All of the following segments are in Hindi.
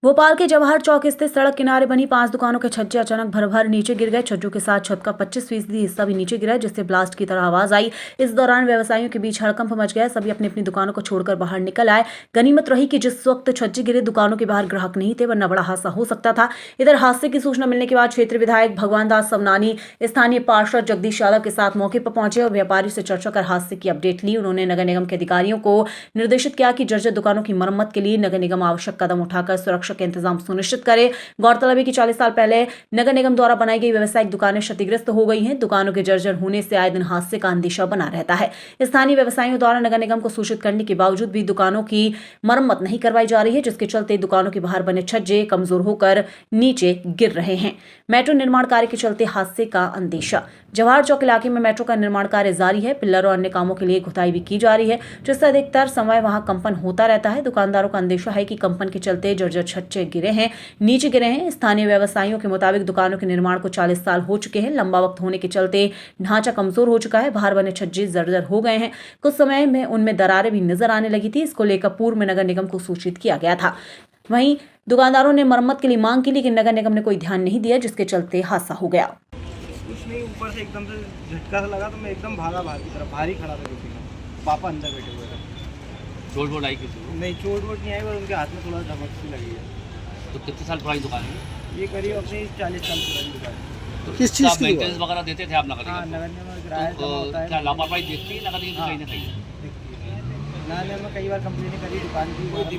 भोपाल के जवाहर चौक स्थित सड़क किनारे बनी 5 दुकानों के छज्जे अचानक भर नीचे गिर गए। छज्जों के साथ छत का 25% हिस्सा भी नीचे गिरा, जिससे ब्लास्ट की तरह आवाज आई। इस दौरान व्यवसायियों के बीच हड़कंप मच गया। सभी अपनी अपनी दुकानों को छोड़कर बाहर निकल आए। गनीमत रही कि जिस वक्त छज्जे गिरे दुकानों के बाहर ग्राहक नहीं थे, वरना बड़ा हादसा हो सकता था। इधर हादसे की सूचना मिलने के बाद क्षेत्रीय विधायक भगवान दास सवनानी स्थानीय पार्षद जगदीश यादव के साथ मौके पर पहुंचे और व्यापारियों से चर्चा कर हादसे की अपडेट ली। उन्होंने नगर निगम के अधिकारियों को निर्देशित किया कि जर्जर दुकानों की मरम्मत के लिए नगर निगम आवश्यक कदम उठाकर सुरक्षा के इंतजाम सुनिश्चित करे। गौरतलब है कि 40 साल पहले नगर निगम द्वारा बनाई गई व्यावसायिक दुकानें क्षतिग्रस्त हो गई हैं। दुकानों के जर्जर होने से आए दिन हादसे का अंदेशा बना रहता है। स्थानीय व्यवसायियों द्वारा नगर निगम को सूचित करने के बावजूद भी दुकानों की मरम्मत नहीं करवाई जा रही है, जिसके चलते दुकानों के बाहर बने छज्जे कमजोर होकर नीचे गिर रहे हैं। मेट्रो निर्माण कार्य के चलते हादसे का अंदेशा। जवाहर चौक इलाके में मेट्रो का निर्माण कार्य जारी है। पिल्लर और अन्य कामों के लिए खुदाई भी की जा रही है, जिससे अधिकतर समय वहां कंपन होता रहता है। दुकानदारों का अंदेशा है कि कंपन के चलते जर्जर छज्जे नीचे गिरे हैं। स्थानीय व्यवसायियों के मुताबिक दुकानों के निर्माण को 40 साल हो चुके हैं। लंबा वक्त होने के चलते ढांचा कमजोर हो चुका है। बाहर बने छज्जे जर्जर हो गए हैं। कुछ समय में उनमें दरारें भी नजर आने लगी थी। इसको लेकर पूर्व में नगर निगम को सूचित किया गया था। वहीं दुकानदारों ने मरम्मत के लिए मांग की, लेकिन नगर निगम ने कोई ध्यान नहीं दिया, जिसके चलते हादसा हो गया। कुछ नहीं, ऊपर से एकदम से झटका सा लगा तो मैं एकदम भागा बाहर की तरफ, बाहर ही खड़ा था किसी का। पापा अंदर बैठे हुए थे। चोट वोट आई किसी को? नहीं, चोट वोट नहीं आई, पर उनके हाथ में थोड़ा धमक सी लगी है। तो कितने साल पुरानी दुकान है ये? करीब अपनी 40 साल पुरानी दुकान है। तो किस चीज़ की मेंटेनेंस वगैरह देते थे आप नगर हाँ, निगम? नगर निगम में किराया जमा होता है। क्या लापरवाही देखती है नगर निगम हाँ, कहीं ना कहीं? नगर में कई बार कंप्लेन करी, दुकान की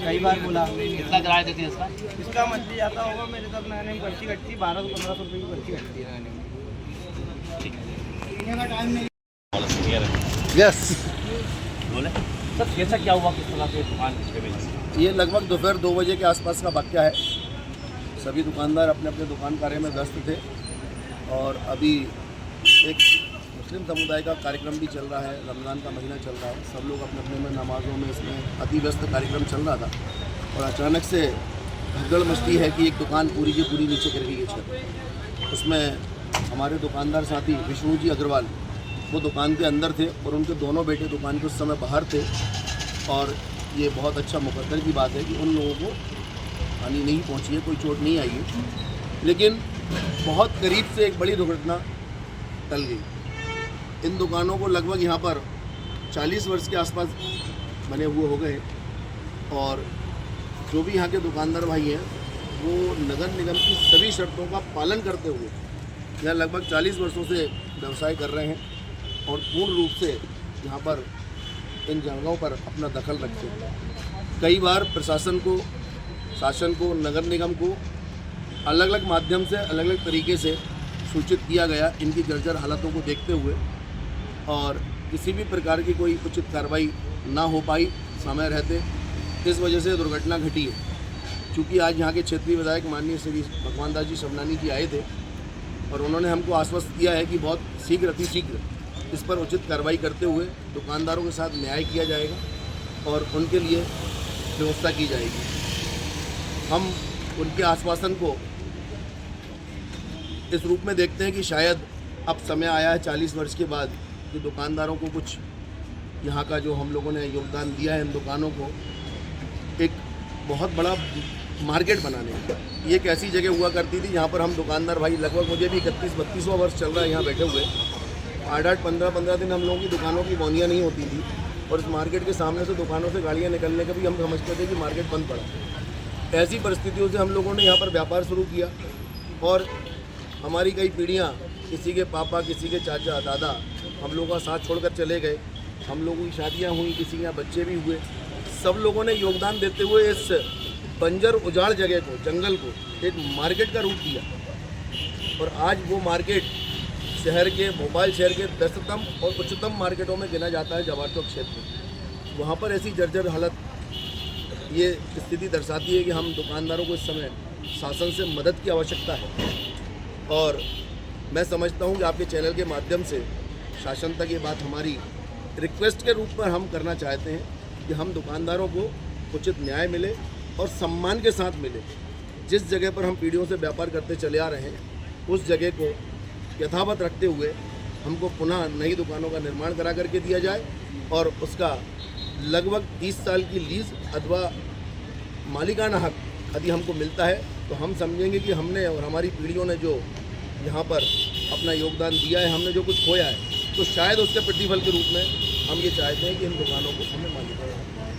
कई बार बोला। कितना किराया देते हैं इसका? इसका मंथली जाता होगा मेरे तब नगर निगम पर्ची कटती 1200 1500 रुपये की पर्ची कटती है नगर निगम। यस, बोले सर, कैसा क्या हुआ, किस तरह से दुकान किसके में? ये लगभग दोपहर 2 बजे के आसपास का वाक़या है। सभी दुकानदार अपने अपने दुकान कार्य में व्यस्त थे और अभी एक मुस्लिम समुदाय का कार्यक्रम भी चल रहा है। रमज़ान का महीना चल रहा है, सब लोग अपने अपने में नमाज़ों में इसमें अति व्यस्त कार्यक्रम चल रहा था और अचानक से भगदड़ मचती है कि एक दुकान पूरी की पूरी नीचे गिर गई है छत। उसमें हमारे दुकानदार साथी विष्णु जी अग्रवाल वो दुकान के अंदर थे और उनके दोनों बेटे दुकान के उस समय बाहर थे। और ये बहुत अच्छा मुकद्दर की बात है कि उन लोगों को हानि नहीं पहुंची है, कोई चोट नहीं आई है, लेकिन बहुत करीब से एक बड़ी दुर्घटना टल गई। इन दुकानों को लगभग यहाँ पर 40 वर्ष के आसपास बने हुए हो गए और जो भी यहाँ के दुकानदार भाई हैं वो नगर निगम की सभी शर्तों का पालन करते हुए यहाँ लगभग 40 वर्षों से व्यवसाय कर रहे हैं और पूर्ण रूप से यहाँ पर इन जगहों पर अपना दखल रखते हैं। कई बार प्रशासन को, शासन को, नगर निगम को अलग अलग माध्यम से, अलग अलग तरीके से सूचित किया गया इनकी जर्जर हालतों को देखते हुए, और किसी भी प्रकार की कोई उचित कार्रवाई ना हो पाई समय रहते। इस वजह से दुर्घटना घटी है। चूँकि आज यहाँ के क्षेत्रीय विधायक माननीय श्री भगवान दास जी सवनानी जी आए थे और उन्होंने हमको आश्वस्त किया है कि बहुत शीघ्र अतिशीघ्र इस पर उचित कार्रवाई करते हुए दुकानदारों के साथ न्याय किया जाएगा और उनके लिए व्यवस्था की जाएगी। हम उनके आश्वासन को इस रूप में देखते हैं कि शायद अब समय आया है 40 वर्ष के बाद कि दुकानदारों को कुछ यहाँ का जो हम लोगों ने योगदान दिया है इन दुकानों को एक बहुत बड़ा मार्केट बनाने का। ये एक ऐसी जगह हुआ करती थी जहाँ पर हम दुकानदार भाई, लगभग मुझे भी 31-32वां वर्ष चल रहा है यहाँ बैठे हुए, 8-8, 15-15 दिन हम लोगों की दुकानों की बोनियाँ नहीं होती थी और इस मार्केट के सामने से दुकानों से गाड़ियाँ निकलने का भी हम समझते थे कि मार्केट बंद पड़ा। ऐसी परिस्थितियों से हम लोगों ने यहाँ पर व्यापार शुरू किया और हमारी कई पीढ़ियाँ, किसी के पापा, किसी के चाचा, दादा हम लोगों का साथ छोड़कर चले गए। हम लोगों की शादियाँ हुई, किसी के यहाँ बच्चे भी हुए। सब लोगों ने योगदान देते हुए इस बंजर उजाड़ जगह को, जंगल को एक मार्केट का रूप दिया और आज वो मार्केट शहर के, भोपाल शहर के 10वीं और उच्चतम मार्केटों में गिना जाता है जवाहर चौक क्षेत्र में। वहाँ पर ऐसी जर्जर हालत ये स्थिति दर्शाती है कि हम दुकानदारों को इस समय शासन से मदद की आवश्यकता है और मैं समझता हूँ कि आपके चैनल के माध्यम से शासन तक ये बात हमारी रिक्वेस्ट के रूप में हम करना चाहते हैं कि हम दुकानदारों को उचित न्याय मिले और सम्मान के साथ मिले। जिस जगह पर हम पीढ़ियों से व्यापार करते चले आ रहे हैं उस जगह को यथावत रखते हुए हमको पुनः नई दुकानों का निर्माण करा करके दिया जाए और उसका लगभग 30 साल की लीज अथवा मालिकाना हक यदि हमको मिलता है तो हम समझेंगे कि हमने और हमारी पीढ़ियों ने जो यहाँ पर अपना योगदान दिया है, हमने जो कुछ खोया है, तो शायद उसके प्रतिफल के रूप में हम ये चाहते हैं कि इन दुकानों को हमें मालिकाना हक